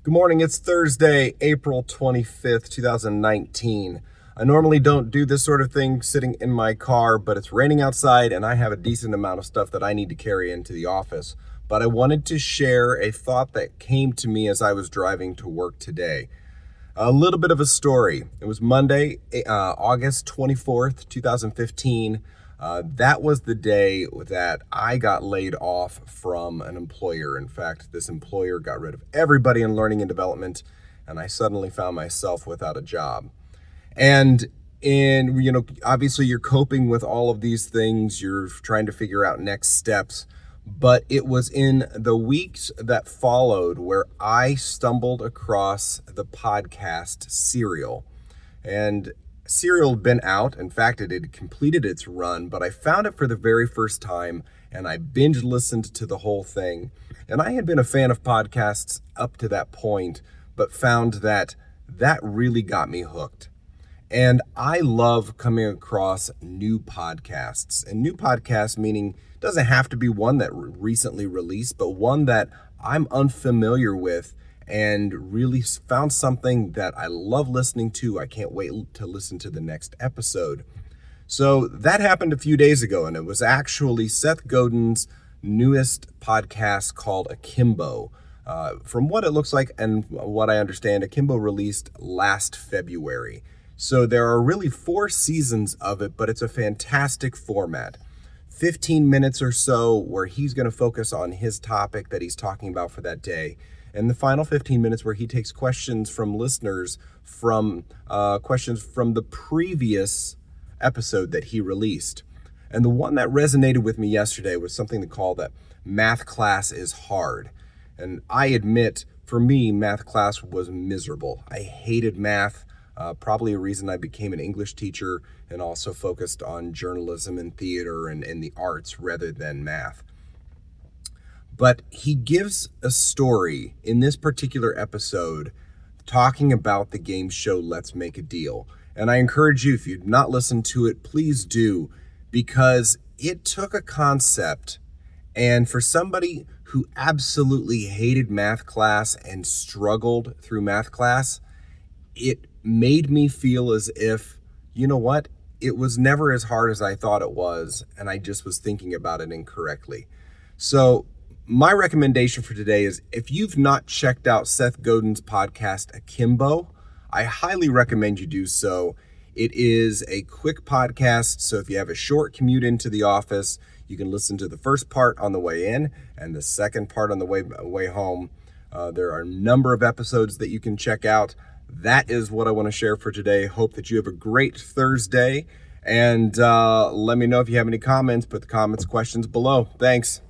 Good morning. It's Thursday, April 25th, 2019. I normally don't do this sort of thing sitting in my car, but it's raining outside and I have a decent amount of stuff that I need to carry into the office. But I wanted to share a thought that came to me as I was driving to work today. A little bit of a story. It was Monday, August 24th, 2015. That was the day that I got laid off from an employer. In fact, this employer got rid of everybody in learning and development, and I suddenly found myself without a job. And obviously you're coping with all of these things. You're trying to figure out next steps. But it was in the weeks that followed where I stumbled across the podcast Serial. And Serial had been out. In fact, it had completed its run, but I found it for the very first time and I binge listened to the whole thing. And I had been a fan of podcasts up to that point, but found that really got me hooked. And I love coming across new podcasts. And new podcasts meaning it doesn't have to be one that recently released, but one that I'm unfamiliar with and really found something that I love listening to. I can't wait to listen to the next episode. So that happened a few days ago, and it was actually Seth Godin's newest podcast called Akimbo. From what it looks like and what I understand, Akimbo released last February. So there are really 4 seasons of it, but it's a fantastic format. 15 minutes or so where he's going to focus on his topic that he's talking about for that day. And the final 15 minutes where he takes questions from listeners from questions from the previous episode that he released. And the one that resonated with me yesterday was something that called that math class is hard. And I admit, for me, math class was miserable. I hated math. Probably a reason I became an English teacher and also focused on journalism and theater and the arts rather than math. But he gives a story in this particular episode talking about the game show Let's Make a Deal. And I encourage you, if you've not listened to it, please do, because it took a concept, and for somebody who absolutely hated math class and struggled through math class, it made me feel as if, you know what, it was never as hard as I thought it was, and I just was thinking about it incorrectly. So my recommendation for today is, if you've not checked out Seth Godin's podcast, Akimbo, I highly recommend you do so. It is a quick podcast, so if you have a short commute into the office, you can listen to the first part on the way in and the second part on the way home. There are a number of episodes that you can check out. That is what I want to share for today. Hope that you have a great Thursday. And let me know if you have any comments. Put the comments, questions below. Thanks.